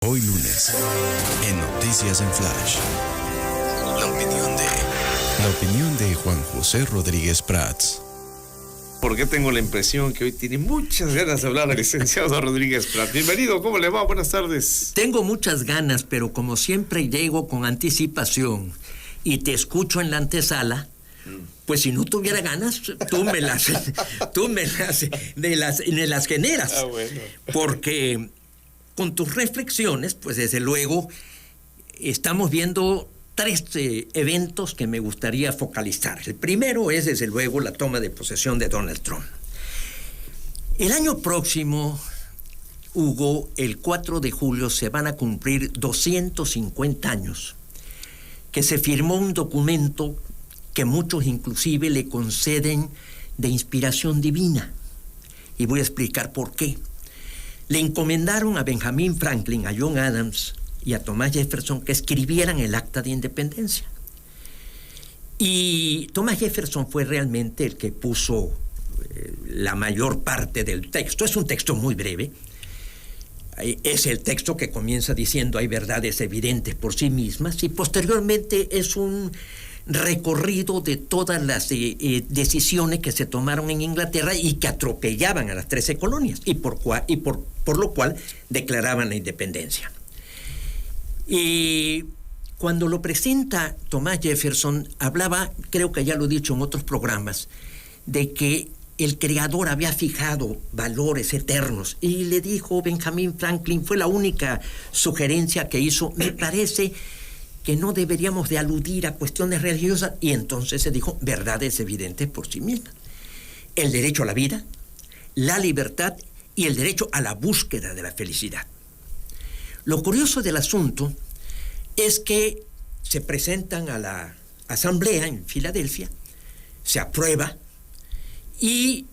Hoy lunes, en Noticias en Flash, la opinión de Juan José Rodríguez Prats. Porque tengo la impresión que hoy tiene muchas ganas de hablar el licenciado Rodríguez Prats. Bienvenido, ¿cómo le va? Buenas tardes. Tengo muchas ganas, pero como siempre llego con anticipación y te escucho en la antesala, pues si no tuviera ganas, tú me las generas. Ah, bueno. Porque con tus reflexiones, pues desde luego, estamos viendo tres eventos que me gustaría focalizar. El primero es, desde luego, la toma de posesión de Donald Trump. El año próximo, Hugo, el 4 de julio, se van a cumplir 250 años que se firmó un documento que muchos inclusive le conceden de inspiración divina. Y voy a explicar por qué. Le encomendaron a Benjamin Franklin, a John Adams y a Thomas Jefferson que escribieran el Acta de Independencia. Y Thomas Jefferson fue realmente el que puso la mayor parte del texto. Es un texto muy breve. Es el texto que comienza diciendo hay verdades evidentes por sí mismas, y posteriormente es un recorrido de todas las decisiones que se tomaron en Inglaterra y que atropellaban a las 13 colonias y por lo cual declaraban la independencia. Y cuando lo presenta Thomas Jefferson, hablaba, creo que ya lo he dicho en otros programas, de que el creador había fijado valores eternos, y le dijo Benjamin Franklin, fue la única sugerencia que hizo, me parece que no deberíamos de aludir a cuestiones religiosas, y entonces se dijo verdades evidentes por sí mismas. El derecho a la vida, la libertad y el derecho a la búsqueda de la felicidad. Lo curioso del asunto es que se presentan a la asamblea en Filadelfia, se aprueba, y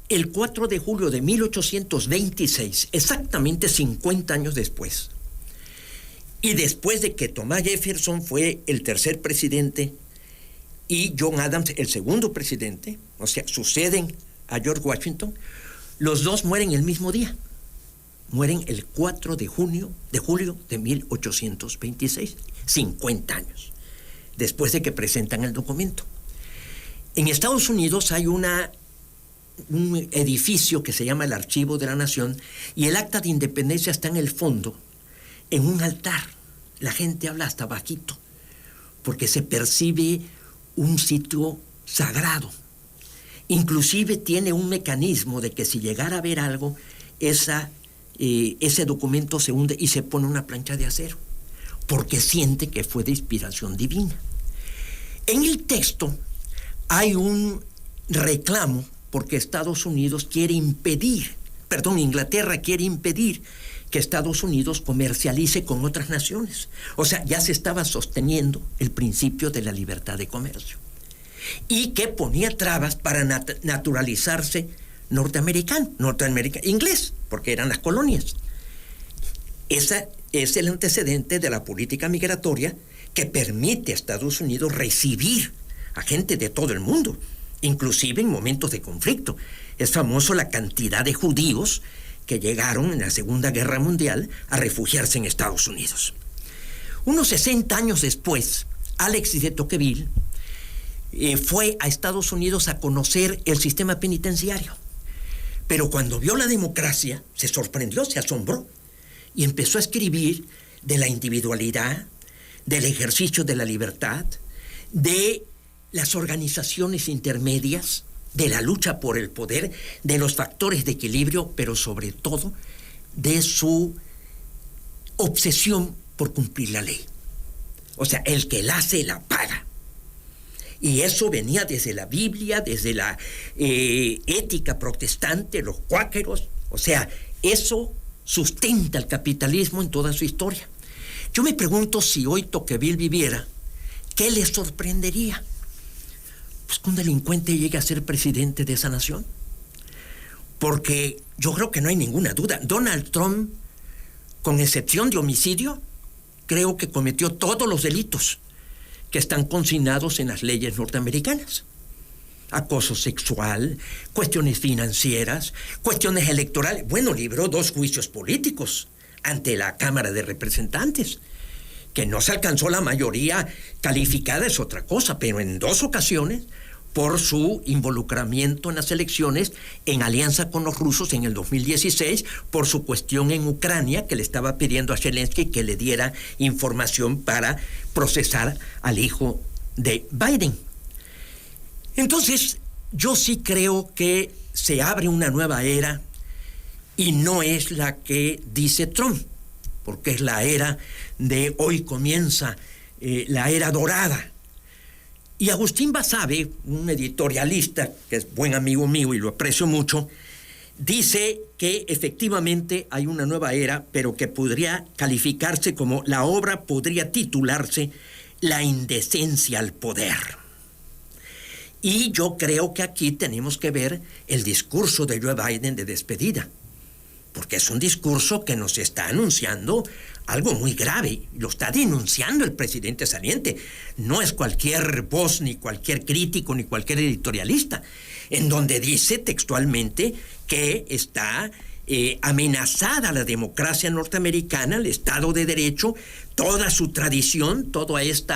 el 4 de julio de 1826, exactamente 50 años después, y después de que Thomas Jefferson fue el tercer presidente y John Adams el segundo presidente, o sea, suceden a George Washington, los dos mueren el mismo día. Mueren el 4 de julio de 1826, 50 años, después de que presentan el documento. En Estados Unidos hay un edificio que se llama el Archivo de la Nación, y el Acta de Independencia está en el fondo, en un altar. La gente habla hasta bajito, porque se percibe un sitio sagrado. Inclusive tiene un mecanismo de que si llegara a ver algo, ese documento se hunde y se pone una plancha de acero, porque siente que fue de inspiración divina. En el texto hay un reclamo porque Inglaterra quiere impedir que Estados Unidos comercialice con otras naciones. O sea, ya se estaba sosteniendo el principio de la libertad de comercio, y que ponía trabas para naturalizarse inglés, porque eran las colonias. Ese es el antecedente de la política migratoria que permite a Estados Unidos recibir a gente de todo el mundo, inclusive en momentos de conflicto. Es famoso la cantidad de judíos que llegaron en la Segunda Guerra Mundial a refugiarse en Estados Unidos. Unos 60 años después, Alexis de Tocqueville fue a Estados Unidos a conocer el sistema penitenciario. Pero cuando vio la democracia, se sorprendió, se asombró, y empezó a escribir de la individualidad, del ejercicio de la libertad, de las organizaciones intermedias, de la lucha por el poder, de los factores de equilibrio, pero sobre todo de su obsesión por cumplir la ley. O sea, el que la hace, la paga. Y eso venía desde la Biblia, desde la ética protestante, los cuáqueros. O sea, eso sustenta el capitalismo en toda su historia. Yo me pregunto, si hoy Tocqueville viviera, ¿qué le sorprendería? Pues que un delincuente llegue a ser presidente de esa nación. Porque yo creo que no hay ninguna duda. Donald Trump, con excepción de homicidio, creo que cometió todos los delitos que están consignados en las leyes norteamericanas. Acoso sexual, cuestiones financieras, cuestiones electorales. Bueno, libró 2 juicios políticos ante la Cámara de Representantes. Que no se alcanzó la mayoría calificada es otra cosa, pero en 2 ocasiones, por su involucramiento en las elecciones, en alianza con los rusos en el 2016, por su cuestión en Ucrania, que le estaba pidiendo a Zelensky que le diera información para procesar al hijo de Biden. Entonces, yo sí creo que se abre una nueva era y no es la que dice Trump, porque es la era de hoy comienza la era dorada. Y Agustín Basabe, un editorialista que es buen amigo mío y lo aprecio mucho, dice que efectivamente hay una nueva era, pero que podría calificarse como la obra podría titularse La indecencia al poder. Y yo creo que aquí tenemos que ver el discurso de Joe Biden de despedida, porque es un discurso que nos está anunciando algo muy grave. Lo está denunciando el presidente saliente. No es cualquier voz, ni cualquier crítico, ni cualquier editorialista, en donde dice textualmente que está amenazada la democracia norteamericana, el Estado de Derecho, toda su tradición, todo este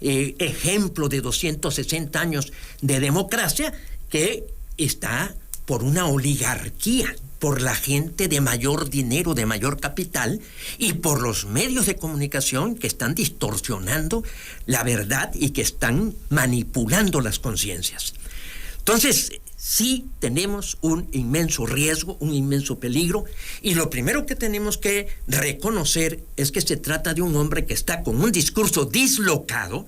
ejemplo de 260 años de democracia, que está por una oligarquía, por la gente de mayor dinero, de mayor capital, y por los medios de comunicación que están distorsionando la verdad y que están manipulando las conciencias. Entonces, sí tenemos un inmenso riesgo, un inmenso peligro, y lo primero que tenemos que reconocer es que se trata de un hombre que está con un discurso dislocado.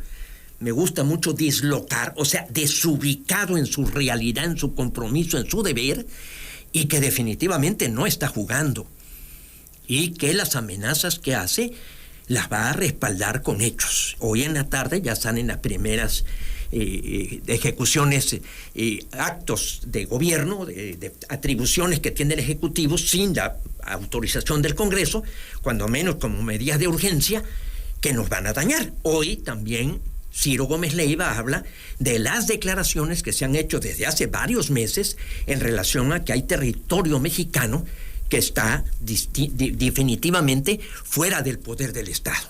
Me gusta mucho dislocar, o sea, desubicado en su realidad, en su compromiso, en su deber, y que definitivamente no está jugando, y que las amenazas que hace las va a respaldar con hechos. Hoy en la tarde ya salen las primeras ejecuciones, actos de gobierno, de atribuciones que tiene el Ejecutivo sin la autorización del Congreso, cuando menos como medidas de urgencia, que nos van a dañar. Hoy también Ciro Gómez Leiva habla de las declaraciones que se han hecho desde hace varios meses en relación a que hay territorio mexicano que está definitivamente fuera del poder del Estado.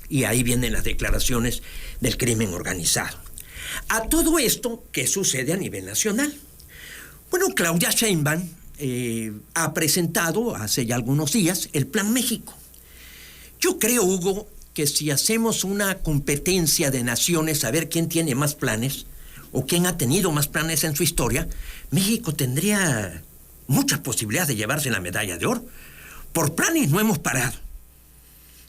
Y ahí vienen las declaraciones del crimen organizado. A todo esto, ¿qué sucede a nivel nacional? Bueno, Claudia Sheinbaum ha presentado hace ya algunos días el Plan México. Yo creo, Hugo, que si hacemos una competencia de naciones a ver quién tiene más planes o quién ha tenido más planes en su historia, México tendría muchas posibilidades de llevarse la medalla de oro. Por planes no hemos parado.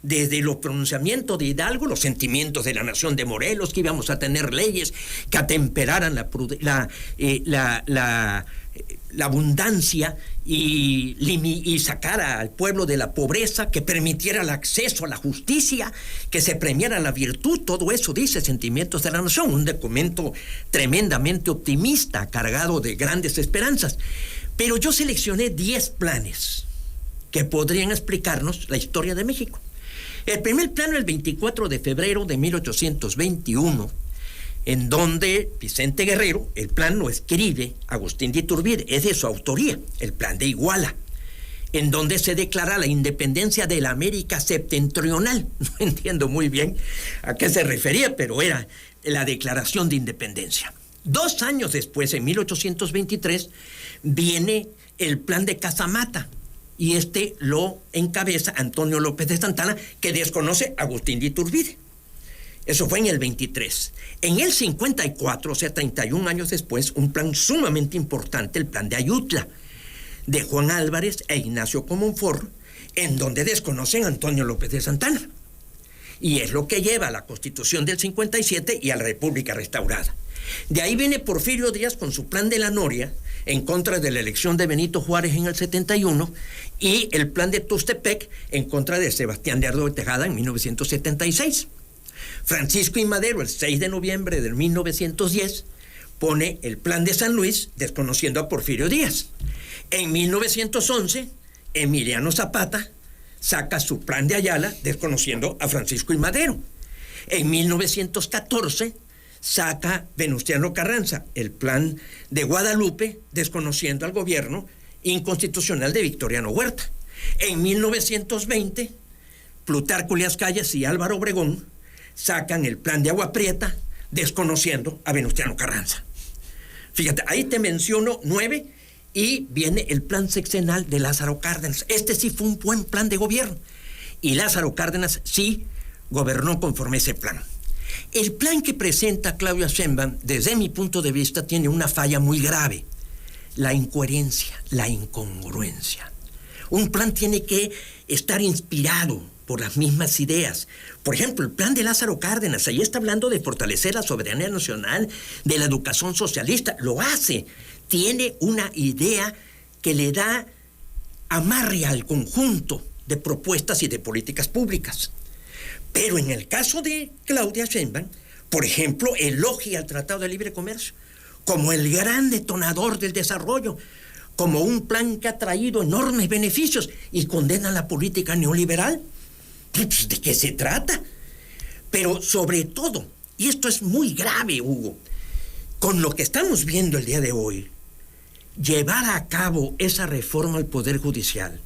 Desde los pronunciamientos de Hidalgo, los sentimientos de la nación de Morelos, que íbamos a tener leyes que atemperaran la abundancia y sacara al pueblo de la pobreza, que permitiera el acceso a la justicia, que se premiara la virtud. Todo eso dice Sentimientos de la Nación, un documento tremendamente optimista, cargado de grandes esperanzas. Pero yo seleccioné 10 planes que podrían explicarnos la historia de México. El primer plano, el 24 de febrero de 1821, en donde Vicente Guerrero, el plan lo escribe Agustín de Iturbide, es de su autoría, el plan de Iguala, en donde se declara la independencia de la América septentrional. No entiendo muy bien a qué se refería, pero era la declaración de independencia. 2 años después, en 1823, viene el plan de Casamata, y lo encabeza Antonio López de Santana, que desconoce a Agustín de Iturbide. Eso fue en el 23. En el 54, o sea, 31 años después, un plan sumamente importante, el plan de Ayutla, de Juan Álvarez e Ignacio Comonfort, en donde desconocen a Antonio López de Santana. Y es lo que lleva a la Constitución del 57 y a la República restaurada. De ahí viene Porfirio Díaz con su plan de la Noria, en contra de la elección de Benito Juárez en el 71, y el plan de Tustepec en contra de Sebastián Lerdo de Tejada en 1976. Francisco I. Madero, el 6 de noviembre de 1910, pone el plan de San Luis, desconociendo a Porfirio Díaz. En 1911, Emiliano Zapata saca su plan de Ayala, desconociendo a Francisco I. Madero. En 1914, saca Venustiano Carranza el plan de Guadalupe, desconociendo al gobierno inconstitucional de Victoriano Huerta. En 1920, Plutarco Elías Calles y Álvaro Obregón sacan el plan de Agua Prieta, desconociendo a Venustiano Carranza. Fíjate, ahí te menciono 9 y viene el plan sexenal de Lázaro Cárdenas. Este sí fue un buen plan de gobierno. Y Lázaro Cárdenas sí gobernó conforme a ese plan. El plan que presenta Claudia Sheinbaum, desde mi punto de vista, tiene una falla muy grave. La incoherencia, la incongruencia. Un plan tiene que estar inspirado por las mismas ideas. Por ejemplo, el plan de Lázaro Cárdenas, ahí está hablando de fortalecer la soberanía nacional, de la educación socialista. Lo hace. Tiene una idea que le da amarre al conjunto de propuestas y de políticas públicas. Pero en el caso de Claudia Sheinbaum, por ejemplo, elogia al Tratado de Libre Comercio como el gran detonador del desarrollo, como un plan que ha traído enormes beneficios, y condena la política neoliberal. Pues, ¿de qué se trata? Pero sobre todo, y esto es muy grave, Hugo, con lo que estamos viendo el día de hoy, llevar a cabo esa reforma al Poder Judicial,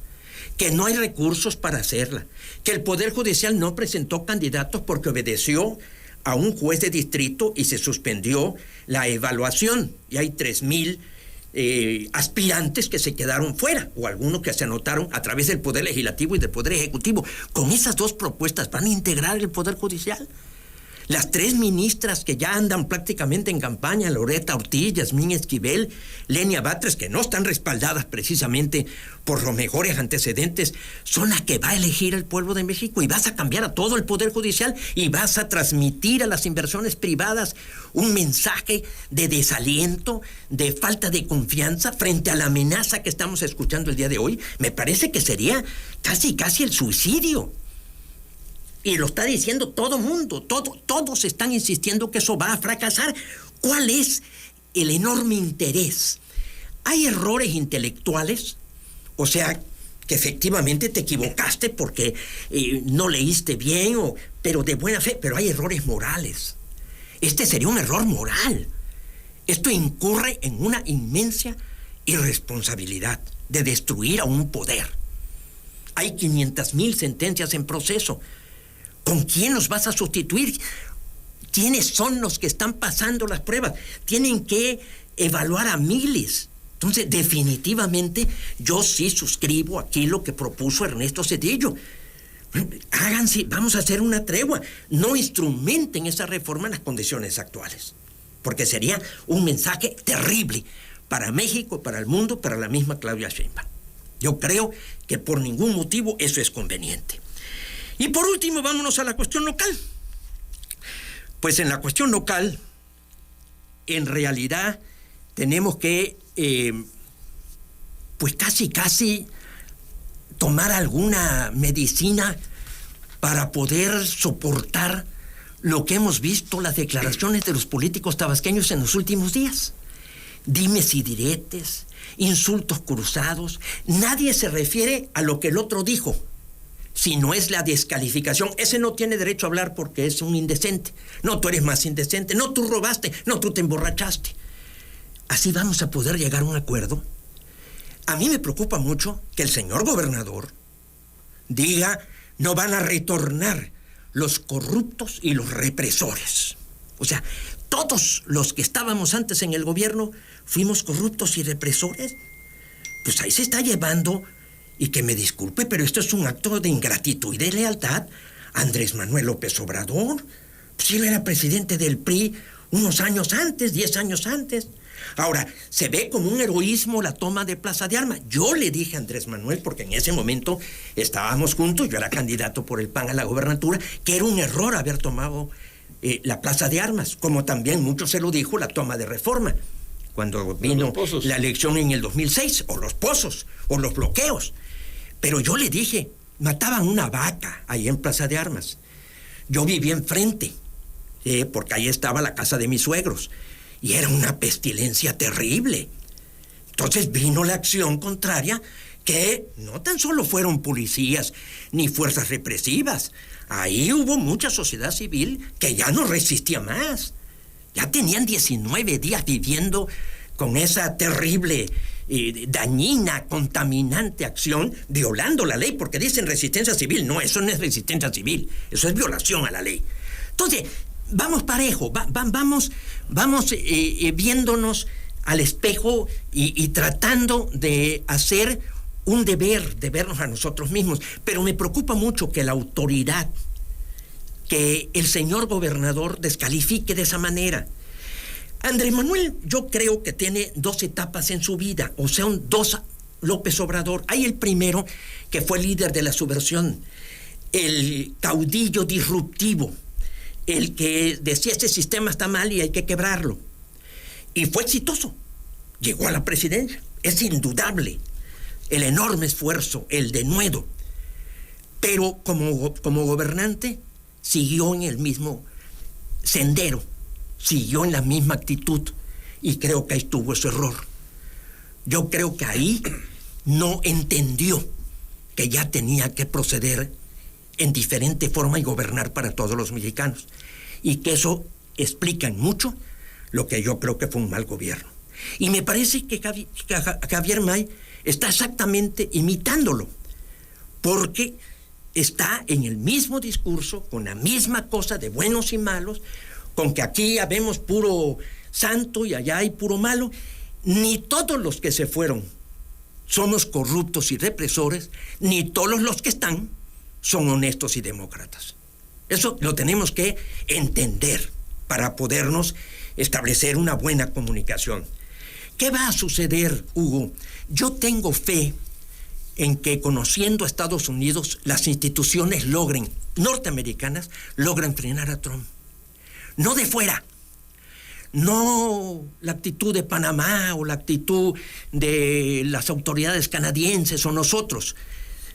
que no hay recursos para hacerla, que el Poder Judicial no presentó candidatos porque obedeció a un juez de distrito y se suspendió la evaluación, y hay 3,000 aspirantes que se quedaron fuera, o algunos que se anotaron a través del Poder Legislativo y del Poder Ejecutivo. Con esas dos propuestas, ¿van a integrar el Poder Judicial? Las 3 ministras que ya andan prácticamente en campaña, Loretta Ortiz, Yasmín Esquivel, Lenia Batres, que no están respaldadas precisamente por los mejores antecedentes, son las que va a elegir el pueblo de México, y vas a cambiar a todo el Poder Judicial y vas a transmitir a las inversiones privadas un mensaje de desaliento, de falta de confianza frente a la amenaza que estamos escuchando el día de hoy. Me parece que sería casi el suicidio. Y lo está diciendo todo mundo, todos están insistiendo que eso va a fracasar. ¿Cuál es el enorme interés? Hay errores intelectuales, o sea, que efectivamente te equivocaste porque no leíste bien, pero de buena fe, pero hay errores morales. Este sería un error moral. Esto incurre en una inmensa irresponsabilidad de destruir a un poder. Hay 500,000 sentencias en proceso. ¿Con quién los vas a sustituir? ¿Quiénes son los que están pasando las pruebas? Tienen que evaluar a miles. Entonces, definitivamente, yo sí suscribo aquí lo que propuso Ernesto Zedillo. Háganse, vamos a hacer una tregua. No instrumenten esa reforma en las condiciones actuales, porque sería un mensaje terrible para México, para el mundo, para la misma Claudia Sheinbaum. Yo creo que por ningún motivo eso es conveniente. Y por último, vámonos a la cuestión local. Pues en la cuestión local, en realidad, tenemos que, pues casi tomar alguna medicina para poder soportar lo que hemos visto, las declaraciones de los políticos tabasqueños en los últimos días. Dimes y diretes, insultos cruzados. Nadie se refiere a lo que el otro dijo, si no es la descalificación. Ese no tiene derecho a hablar porque es un indecente. No, tú eres más indecente. No, tú robaste. No, tú te emborrachaste. ¿Así vamos a poder llegar a un acuerdo? A mí me preocupa mucho que el señor gobernador diga: no van a retornar los corruptos y los represores. O sea, todos los que estábamos antes en el gobierno fuimos corruptos y represores. Pues ahí se está llevando, y que me disculpe, pero esto es un acto de ingratitud y de lealtad a Andrés Manuel López Obrador. Pues él era presidente del PRI unos años antes, 10 años antes. Ahora, se ve como un heroísmo la toma de Plaza de Armas. Yo le dije a Andrés Manuel, porque en ese momento estábamos juntos, yo era candidato por el PAN a la gobernatura, que era un error haber tomado la Plaza de Armas, como también mucho se lo dijo la toma de Reforma, cuando vino la elección en el 2006, o los pozos, o los bloqueos. Pero yo le dije, mataban una vaca ahí en Plaza de Armas. Yo vivía enfrente, porque ahí estaba la casa de mis suegros, y era una pestilencia terrible. Entonces vino la acción contraria, que no tan solo fueron policías ni fuerzas represivas. Ahí hubo mucha sociedad civil que ya no resistía más. Ya tenían 19 días viviendo con esa terrible dañina, contaminante acción, violando la ley, porque dicen resistencia civil. No, eso no es resistencia civil, eso es violación a la ley. Entonces, vamos parejo, vamos viéndonos al espejo y tratando de hacer un deber, de vernos a nosotros mismos. Pero me preocupa mucho que la autoridad, que el señor gobernador descalifique de esa manera. Andrés Manuel, yo creo que tiene 2 etapas en su vida, o sea, 2 López Obrador. Hay el primero, que fue líder de la subversión, el caudillo disruptivo, el que decía este sistema está mal y hay que quebrarlo. Y fue exitoso, llegó a la presidencia, es indudable el enorme esfuerzo, el denuedo. Pero como gobernante siguió en el mismo sendero, siguió en la misma actitud, y creo que ahí estuvo ese error. Yo creo que ahí no entendió que ya tenía que proceder en diferente forma y gobernar para todos los mexicanos, y que eso explica en mucho lo que yo creo que fue un mal gobierno. Y me parece que Javier May está exactamente imitándolo, porque está en el mismo discurso, con la misma cosa de buenos y malos, con que aquí habemos puro santo y allá hay puro malo. Ni todos los que se fueron somos corruptos y represores, ni todos los que están son honestos y demócratas. Eso lo tenemos que entender para podernos establecer una buena comunicación. ¿Qué va a suceder, Hugo? Yo tengo fe en que, conociendo a Estados Unidos, las instituciones norteamericanas logren frenar a Trump. No de fuera, no la actitud de Panamá o la actitud de las autoridades canadienses o nosotros,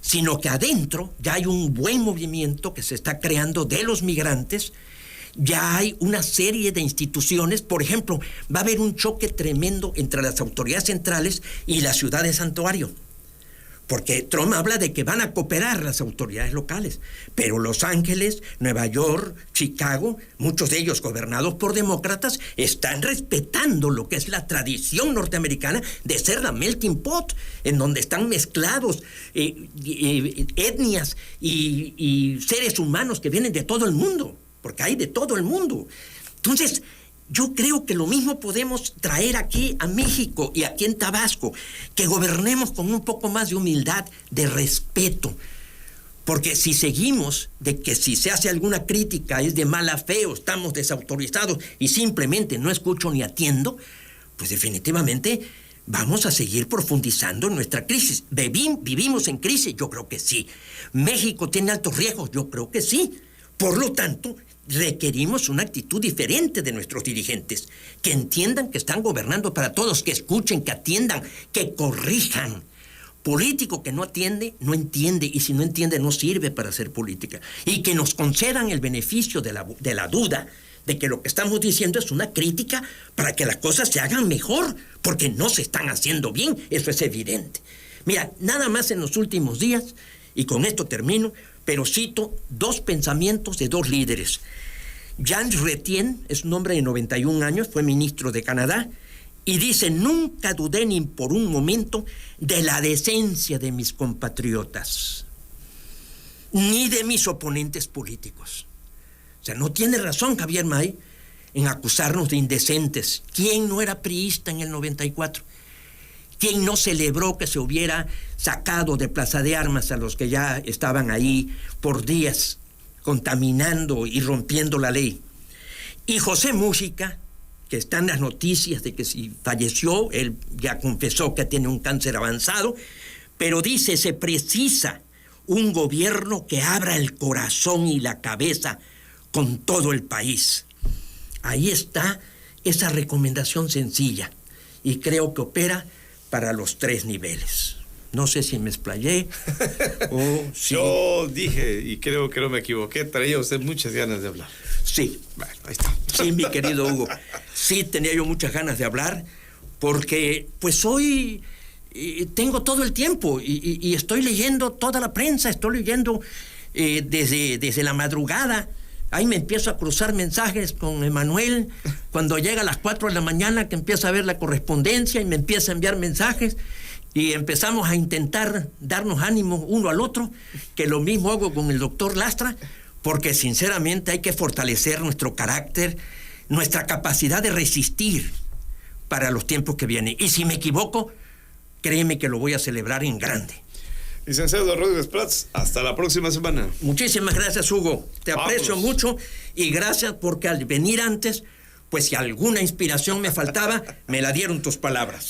sino que adentro ya hay un buen movimiento que se está creando de los migrantes. Ya hay una serie de instituciones. Por ejemplo, va a haber un choque tremendo entre las autoridades centrales y la ciudad de Santuario, porque Trump habla de que van a cooperar las autoridades locales, pero Los Ángeles, Nueva York, Chicago, muchos de ellos gobernados por demócratas, están respetando lo que es la tradición norteamericana de ser la melting pot, en donde están mezclados etnias y seres humanos que vienen de todo el mundo, porque hay de todo el mundo. Entonces, yo creo que lo mismo podemos traer aquí a México y aquí en Tabasco, que gobernemos con un poco más de humildad, de respeto. Porque si seguimos de que si se hace alguna crítica es de mala fe o estamos desautorizados y simplemente no escucho ni atiendo, pues definitivamente vamos a seguir profundizando en nuestra crisis. ¿Vivimos en crisis? Yo creo que sí. ¿México tiene altos riesgos? Yo creo que sí. Por lo tanto, requerimos una actitud diferente de nuestros dirigentes, que entiendan que están gobernando para todos, que escuchen, que atiendan, que corrijan. Político que no atiende, no entiende, y si no entiende, no sirve para hacer política. Y que nos concedan el beneficio de la duda de que lo que estamos diciendo es una crítica para que las cosas se hagan mejor, porque no se están haciendo bien, eso es evidente. Mira, nada más en los últimos días, y con esto termino, pero cito 2 pensamientos de 2 líderes. Jean Chrétien es un hombre de 91 años, fue ministro de Canadá, y dice: nunca dudé ni por un momento de la decencia de mis compatriotas, ni de mis oponentes políticos. O sea, no tiene razón Javier May en acusarnos de indecentes. ¿Quién no era priista en el 94? ¿Quién no celebró que se hubiera sacado de Plaza de Armas a los que ya estaban ahí por días contaminando y rompiendo la ley? Y José Mújica, que está en las noticias de que si falleció, él ya confesó que tiene un cáncer avanzado, pero dice: se precisa un gobierno que abra el corazón y la cabeza con todo el país. Ahí está esa recomendación sencilla, y creo que opera para los 3 niveles. No sé si me explayé o si... Yo dije, y creo que no me equivoqué, traía usted muchas ganas de hablar. Sí. Bueno, ahí está. Sí, mi querido Hugo. Sí, tenía yo muchas ganas de hablar, porque pues hoy tengo todo el tiempo y estoy leyendo toda la prensa, estoy leyendo desde la madrugada Ahí me empiezo a cruzar mensajes con Emanuel. Cuando llega a las 4 de la mañana, que empieza a ver la correspondencia y me empieza a enviar mensajes. Y empezamos a intentar darnos ánimo uno al otro, que lo mismo hago con el doctor Lastra, porque sinceramente hay que fortalecer nuestro carácter, nuestra capacidad de resistir para los tiempos que vienen. Y si me equivoco, créeme que lo voy a celebrar en grande. Licenciado Rodríguez Prats, hasta la próxima semana. Muchísimas gracias, Hugo. Te aprecio mucho y gracias porque al venir antes, pues si alguna inspiración me faltaba, me la dieron tus palabras.